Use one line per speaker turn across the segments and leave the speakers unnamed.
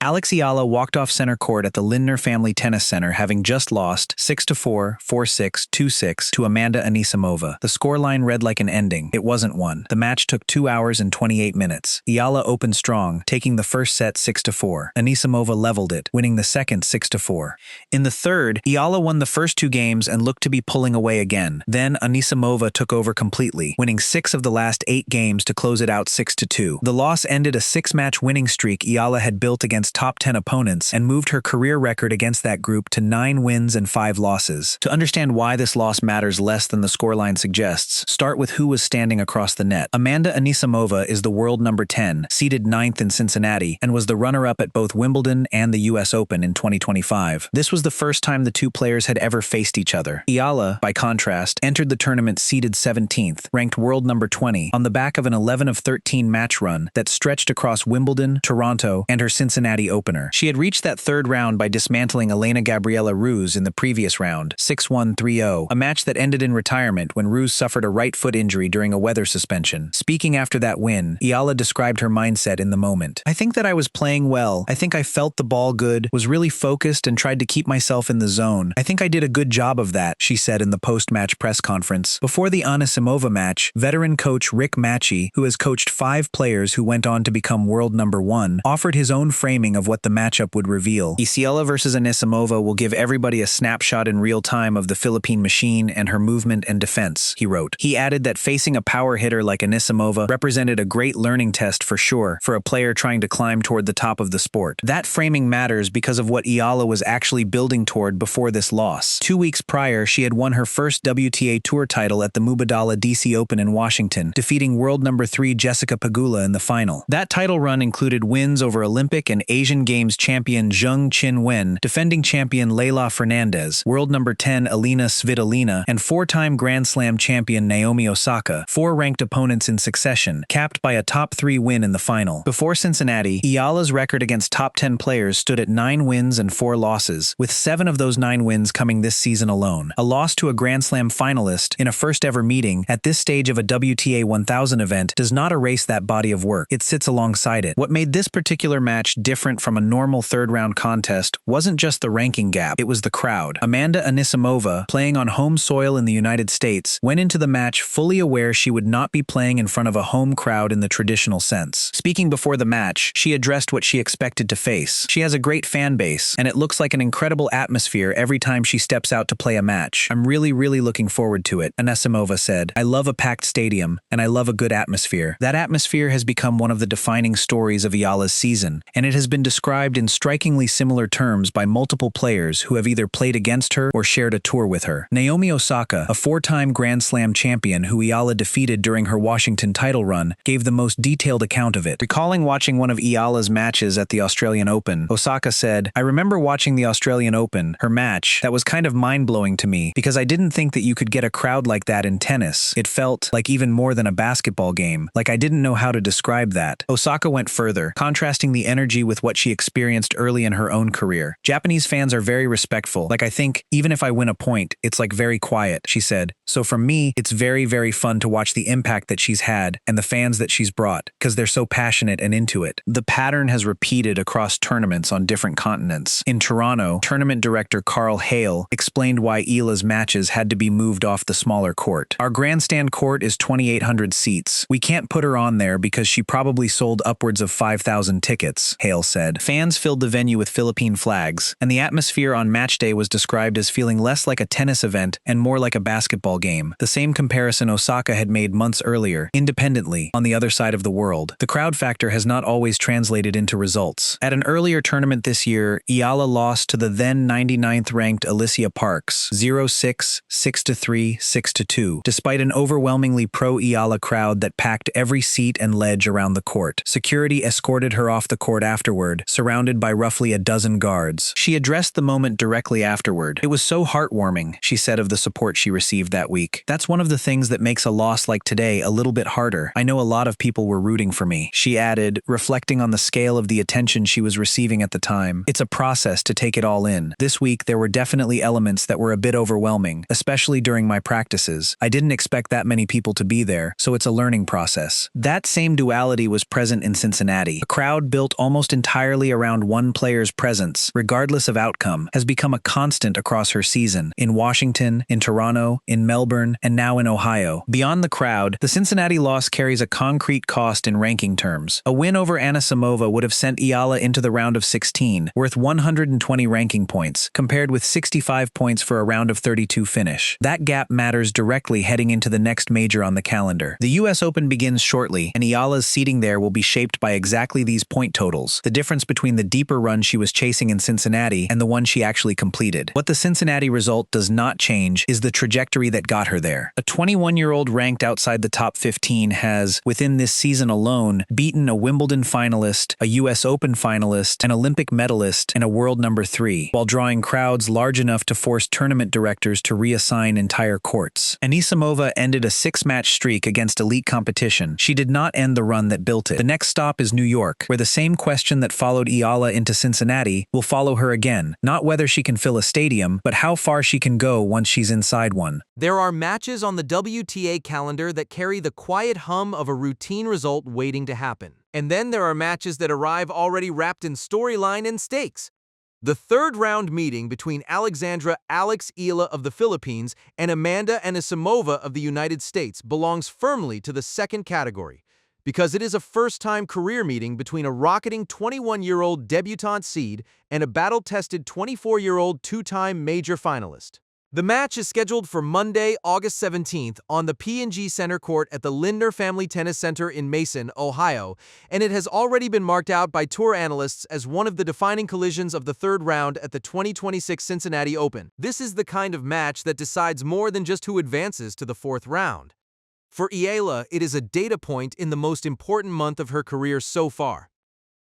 Alex Iala walked off center court at the Lindner Family Tennis Center, having just lost 6-4, 4-6, 2-6 to Amanda Anisimova. The scoreline read like an ending. It wasn't one. The match took 2 hours and 28 minutes. Iala opened strong, taking the first set 6-4. Anisimova leveled it, winning the second 6-4. In the third, Iala won the first 2 games and looked to be pulling away again. Then Anisimova took over completely, winning 6 of the last 8 games to close it out 6-2. The loss ended a 6-match winning streak Iala had built against top 10 opponents and moved her career record against that group to 9 wins and 5 losses. To understand why this loss matters less than the scoreline suggests, start with who was standing across the net. Amanda Anisimova is the world number 10, seeded 9th in Cincinnati, and was the runner-up at both Wimbledon and the US Open in 2025. This was the first time the two players had ever faced each other. Iala, by contrast, entered the tournament seeded 17th, ranked world number 20, on the back of an 11 of 13 match run that stretched across Wimbledon, Toronto, and her Cincinnati opener. She had reached that third round by dismantling Elena Gabriela Ruse in the previous round, 6-1, 3-0, a match that ended in retirement when Ruse suffered a right foot injury during a weather suspension. Speaking after that win, Iala described her mindset in the moment. "I think that I was playing well. I think I felt the ball good, was really focused, and tried to keep myself in the zone. I think I did a good job of that," she said in the post-match press conference. Before the Anisimova match, veteran coach Rick Matchy, who has coached 5 players who went on to become world number 1, offered his own framing of what the matchup would reveal. Iala versus Anisimova will give everybody a snapshot in real time of the Philippine machine and her movement and defense, he wrote. He added that facing a power hitter like Anisimova represented a great learning test for sure for a player trying to climb toward the top of the sport. That framing matters because of what Iala was actually building toward before this loss. 2 weeks prior, she had won her first WTA Tour title at the Mubadala DC Open in Washington, defeating world number 3 Jessica Pegula in the final. That title run included wins over Olympic and Asian Games champion Zheng Qinwen, defending champion Leylah Fernandez, world number 10 Alina Svitolina, and 4-time Grand Slam champion Naomi Osaka, 4 ranked opponents in succession, capped by a top 3 win in the final. Before Cincinnati, Iala's record against top 10 players stood at 9 wins and 4 losses, with 7 of those 9 wins coming this season alone. A loss to a Grand Slam finalist in a first-ever meeting at this stage of a WTA 1000 event does not erase that body of work. It sits alongside it. What made this particular match different from a normal third-round contest wasn't just the ranking gap, it was the crowd. Amanda Anisimova, playing on home soil in the United States, went into the match fully aware she would not be playing in front of a home crowd in the traditional sense. Speaking before the match, she addressed what she expected to face. "She has a great fan base, and it looks like an incredible atmosphere every time she steps out to play a match. I'm really looking forward to it," Anisimova said. "I love a packed stadium, and I love a good atmosphere." That atmosphere has become one of the defining stories of Iala's season, and it has been described in strikingly similar terms by multiple players who have either played against her or shared a tour with her. Naomi Osaka, a 4-time Grand Slam champion who Iala defeated during her Washington title run, gave the most detailed account of it. Recalling watching one of Iala's matches at the Australian Open, Osaka said, "I remember watching the Australian Open, her match, that was kind of mind-blowing to me, because I didn't think that you could get a crowd like that in tennis. It felt like even more than a basketball game, like I didn't know how to describe that." Osaka went further, contrasting the energy with what she experienced early in her own career. "Japanese fans are very respectful. Like I think, even if I win a point, it's like very quiet," she said. "So for me, it's very fun to watch the impact that she's had and the fans that she's brought, because they're so passionate and into it." The pattern has repeated across tournaments on different continents. In Toronto, tournament director Carl Hale explained why Eala's matches had to be moved off the smaller court. "Our grandstand court is 2,800 seats. We can't put her on there because she probably sold upwards of 5,000 tickets," Hale said. Fans filled the venue with Philippine flags, and the atmosphere on match day was described as feeling less like a tennis event and more like a basketball game. The same comparison Osaka had made months earlier, independently, on the other side of the world. The crowd factor has not always translated into results. At an earlier tournament this year, Iala lost to the then 99th ranked Alicia Parks, 0-6, 6-3, 6-2, despite an overwhelmingly pro-Iala crowd that packed every seat and ledge around the court. Security escorted her off the court afterward, surrounded by roughly a dozen guards. She addressed the moment directly afterward. "It was so heartwarming," she said of the support she received that week. "That's one of the things that makes a loss like today a little bit harder. I know a lot of people were rooting for me," she added, reflecting on the scale of the attention she was receiving at the time. "It's a process to take it all in. This week, there were definitely elements that were a bit overwhelming, especially during my practices. I didn't expect that many people to be there, so it's a learning process." That same duality was present in Cincinnati. A crowd built almost entirely entirely around one player's presence, regardless of outcome, has become a constant across her season, in Washington, in Toronto, in Melbourne, and now in Ohio. Beyond the crowd, the Cincinnati loss carries a concrete cost in ranking terms. A win over Anisimova would have sent Iala into the round of 16, worth 120 ranking points, compared with 65 points for a round of 32 finish. That gap matters directly heading into the next major on the calendar. The US Open begins shortly, and Iala's seeding there will be shaped by exactly these point totals, the difference between the deeper run she was chasing in Cincinnati and the one she actually completed. What the Cincinnati result does not change is the trajectory that got her there. A 21-year-old ranked outside the top 15 has, within this season alone, beaten a Wimbledon finalist, a US Open finalist, an Olympic medalist, and a world number 3, while drawing crowds large enough to force tournament directors to reassign entire courts. Anisimova ended a 6-match streak against elite competition. She did not end the run that built it. The next stop is New York, where the same question that followed Iala into Cincinnati will follow her again. Not whether she can fill a stadium, but how far she can go once she's inside one.
There are matches on the WTA calendar that carry the quiet hum of a routine result waiting to happen. And then there are matches that arrive already wrapped in storyline and stakes. The third-round meeting between Alexandra Eala of the Philippines and Amanda Anisimova of the United States belongs firmly to the second category, because it is a first-time career meeting between a rocketing 21-year-old debutante seed and a battle-tested 24-year-old two-time major finalist. The match is scheduled for Monday, August 17th on the P&G Center Court at the Lindner Family Tennis Center in Mason, Ohio, and it has already been marked out by tour analysts as one of the defining collisions of the third round at the 2026 Cincinnati Open. This is the kind of match that decides more than just who advances to the fourth round. For Iala, it is a data point in the most important month of her career so far.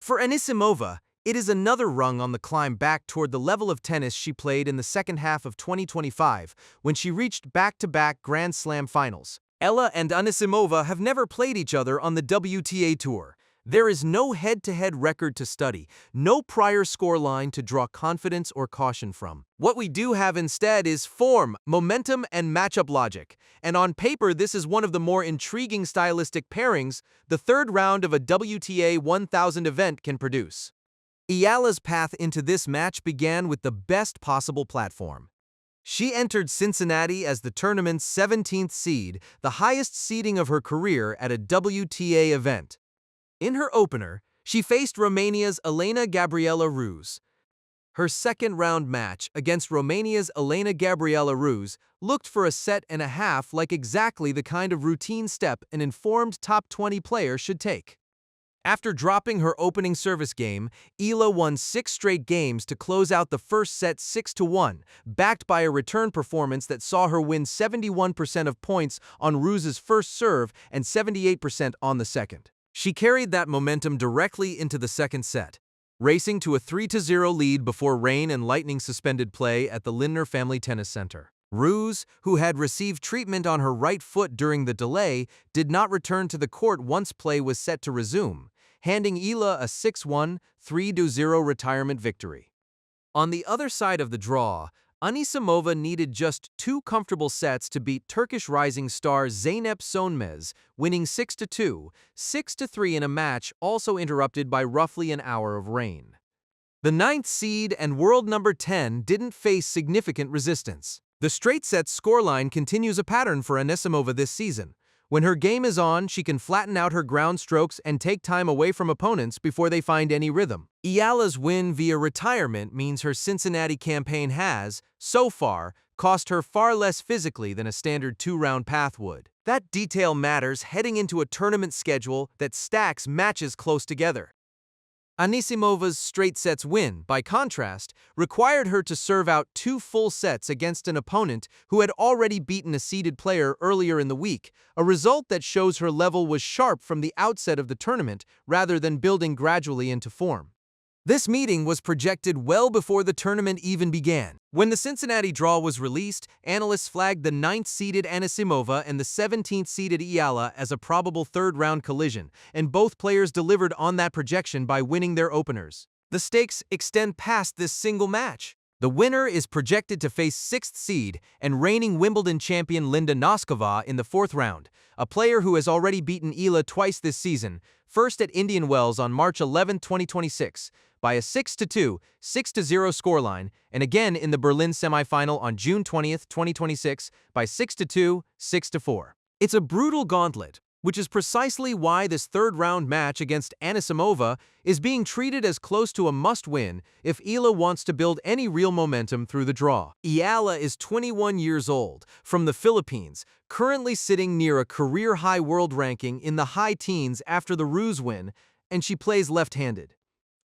For Anisimova, it is another rung on the climb back toward the level of tennis she played in the second half of 2025 when she reached back-to-back Grand Slam finals. Eala and Anisimova have never played each other on the WTA Tour. There is no head-to-head record to study, no prior scoreline to draw confidence or caution from. What we do have instead is form, momentum, and matchup logic. And on paper, this is one of the more intriguing stylistic pairings the third round of a WTA 1000 event can produce. Iala's path into this match began with the best possible platform. She entered Cincinnati as the tournament's 17th seed, the highest seeding of her career at a WTA event. In her opener, she faced Romania's Elena Gabriela Ruse. Her second-round match against Romania's Elena Gabriela Ruse looked for a set and a half like exactly the kind of routine step an informed top 20 player should take. After dropping her opening service game, Eala won 6 straight games to close out the first set 6-1, backed by a return performance that saw her win 71% of points on Ruse's first serve and 78% on the second. She carried that momentum directly into the second set, racing to a 3-0 lead before rain and lightning suspended play at the Lindner Family Tennis Center. Ruse, who had received treatment on her right foot during the delay, did not return to the court once play was set to resume, handing Eala a 6-1, 3-0 retirement victory. On the other side of the draw, Anisimova needed just 2 comfortable sets to beat Turkish rising star Zeynep Sönmez, winning 6-2, 6-3 in a match also interrupted by roughly an hour of rain. The 9th seed and world number 10 didn't face significant resistance. The straight sets scoreline continues a pattern for Anisimova this season. When her game is on, she can flatten out her ground strokes and take time away from opponents before they find any rhythm. Iala's win via retirement means her Cincinnati campaign has, so far, cost her far less physically than a standard 2-round path would. That detail matters heading into a tournament schedule that stacks matches close together. Anisimova's straight sets win, by contrast, required her to serve out 2 full sets against an opponent who had already beaten a seeded player earlier in the week, a result that shows her level was sharp from the outset of the tournament rather than building gradually into form. This meeting was projected well before the tournament even began. When the Cincinnati draw was released, analysts flagged the 9th-seeded Anisimova and the 17th-seeded Iala as a probable third-round collision, and both players delivered on that projection by winning their openers. The stakes extend past this single match. The winner is projected to face 6th seed and reigning Wimbledon champion Linda Noskova in the 4th round, a player who has already beaten Eala twice this season, first at Indian Wells on March 11, 2026, by a 6-2, 6-0 scoreline, and again in the Berlin semifinal on June 20, 2026, by 6-2, 6-4. It's a brutal gauntlet, which is precisely why this third-round match against Anisimova is being treated as close to a must-win if Eala wants to build any real momentum through the draw. Iala is 21 years old, from the Philippines, currently sitting near a career-high world ranking in the high teens after the Ruse win, and she plays left-handed.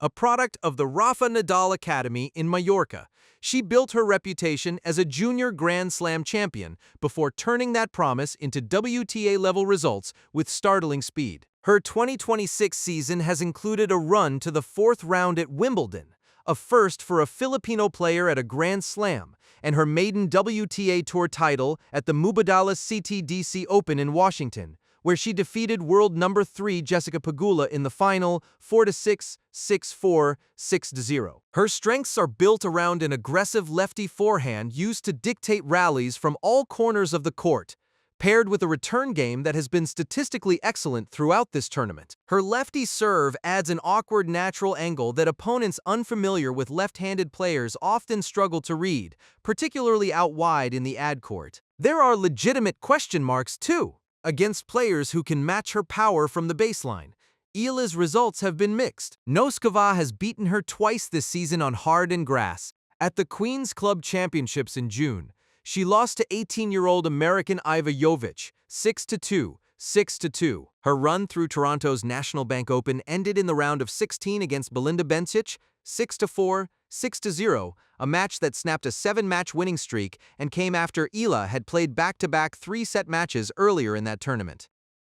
A product of the Rafa Nadal Academy in Mallorca, she built her reputation as a junior Grand Slam champion before turning that promise into WTA-level results with startling speed. Her 2026 season has included a run to the 4th round at Wimbledon, a first for a Filipino player at a Grand Slam, and her maiden WTA Tour title at the Mubadala CTDC Open in Washington, where she defeated world number 3 Jessica Pegula in the final 4-6, 6-4, 6-0. Her strengths are built around an aggressive lefty forehand used to dictate rallies from all corners of the court, paired with a return game that has been statistically excellent throughout this tournament. Her lefty serve adds an awkward natural angle that opponents unfamiliar with left-handed players often struggle to read, particularly out wide in the ad court. There are legitimate question marks, too, against players who can match her power from the baseline. Eala's results have been mixed. Noskova has beaten her twice this season on hard and grass. At the Queen's Club Championships in June, she lost to 18-year-old American Iva Jovic, 6-2, 6-2. Her run through Toronto's National Bank Open ended in the round of 16 against Belinda Bencic, 6-4, 6-0, a match that snapped a 7-match winning streak and came after Eala had played back-to-back 3-set matches earlier in that tournament.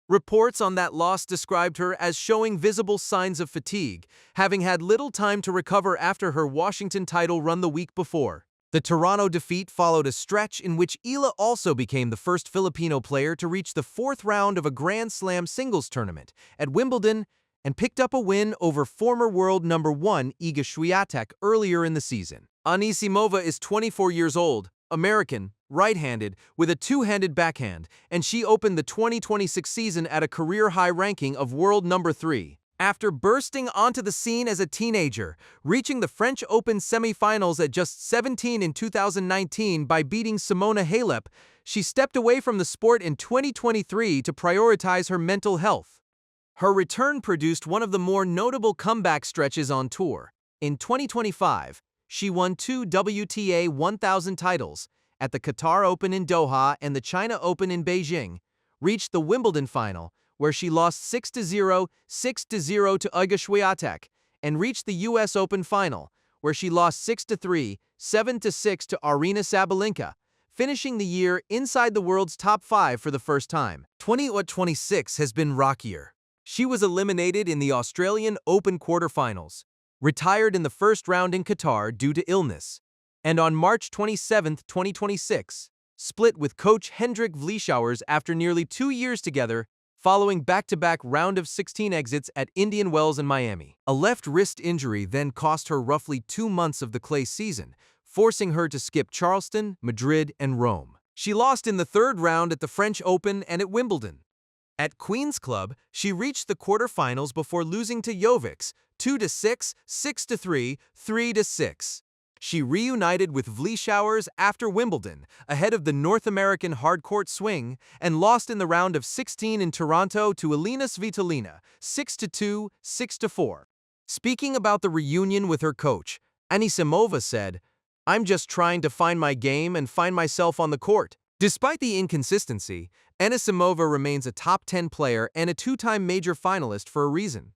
Reports on that loss described her as showing visible signs of fatigue, having had little time to recover after her Washington title run the week before. The Toronto defeat followed a stretch in which Eala also became the first Filipino player to reach the 4th round of a Grand Slam singles tournament at Wimbledon and picked up a win over former world number 1 Iga Swiatek earlier in the season. Anisimova is 24 years old, American, right-handed, with a two-handed backhand, and she opened the 2026 season at a career-high ranking of world number 3. After bursting onto the scene as a teenager, reaching the French Open semifinals at just 17 in 2019 by beating Simona Halep, she stepped away from the sport in 2023 to prioritize her mental health. Her return produced one of the more notable comeback stretches on tour. In 2025, she won 2 WTA 1000 titles at the Qatar Open in Doha and the China Open in Beijing, reached the Wimbledon final, where she lost 6-0, 6-0 to Iga Swiatek, and reached the US Open final, where she lost 6-3, 7-6 to Aryna Sabalenka, finishing the year inside the world's top 5 for the first time. 2026 has been rockier. She was eliminated in the Australian Open quarterfinals, retired in the first round in Qatar due to illness, and on March 27, 2026, split with coach Hendrik Vleeschouwers after nearly 2 years together, following back-to-back round of 16 exits at Indian Wells and Miami. A left wrist injury then cost her roughly 2 months of the clay season, forcing her to skip Charleston, Madrid, and Rome. She lost in the 3rd round at the French Open and at Wimbledon. At Queen's Club, she reached the quarterfinals before losing to Jovic, 2-6, 6-3, 3-6. She reunited with Vleeschouwers after Wimbledon, ahead of the North American hardcourt swing, and lost in the round of 16 in Toronto to Elina Svitolina, 6-2, 6-4. Speaking about the reunion with her coach, Anisimova said, "I'm just trying to find my game and find myself on the court." Despite the inconsistency, Anisimova remains a top 10 player and a 2-time major finalist for a reason.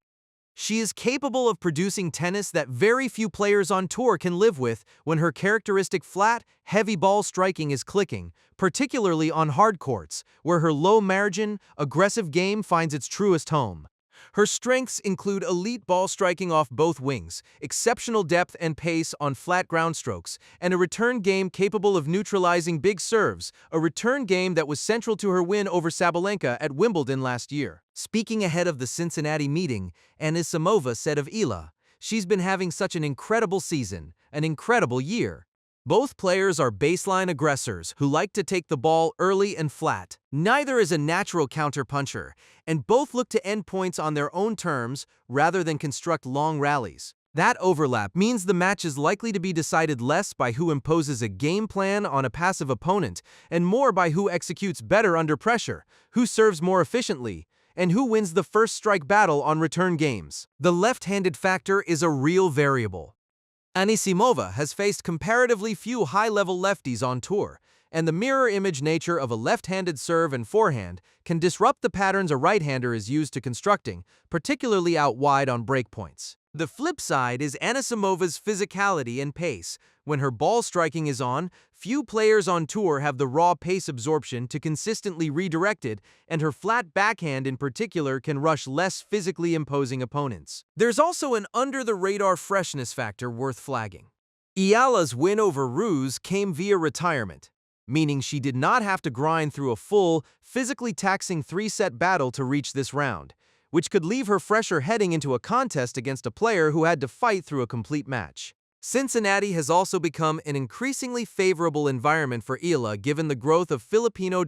She is capable of producing tennis that very few players on tour can live with when her characteristic flat, heavy ball striking is clicking, particularly on hard courts, where her low-margin, aggressive game finds its truest home. Her strengths include elite ball striking off both wings, exceptional depth and pace on flat ground strokes, and a return game capable of neutralizing big serves, a return game that was central to her win over Sabalenka at Wimbledon last year. Speaking ahead of the Cincinnati meeting, Anisimova said of Eala, "She's been having such an incredible season, an incredible year. Both players are baseline aggressors who like to take the ball early and flat. Neither is a natural counterpuncher, and both look to end points on their own terms rather than construct long rallies. That overlap means the match is likely to be decided less by who imposes a game plan on a passive opponent and more by who executes better under pressure, who serves more efficiently, and who wins the first strike battle on return games. The left-handed factor is a real variable. Anisimova has faced comparatively few high-level lefties on tour, and the mirror-image nature of a left-handed serve and forehand can disrupt the patterns a right-hander is used to constructing, particularly out wide on breakpoints. The flip side is Anisimova's physicality and pace. When her ball striking is on, few players on tour have the raw pace absorption to consistently redirect it, and her flat backhand in particular can rush less physically imposing opponents. There's also an under-the-radar freshness factor worth flagging. Iala's win over Ruse came via retirement, meaning she did not have to grind through a full, physically taxing three-set battle to reach this round, which could leave her fresher heading into a contest against a player who had to fight through a complete match. Cincinnati has also become an increasingly favorable environment for Eala given the growth of Filipino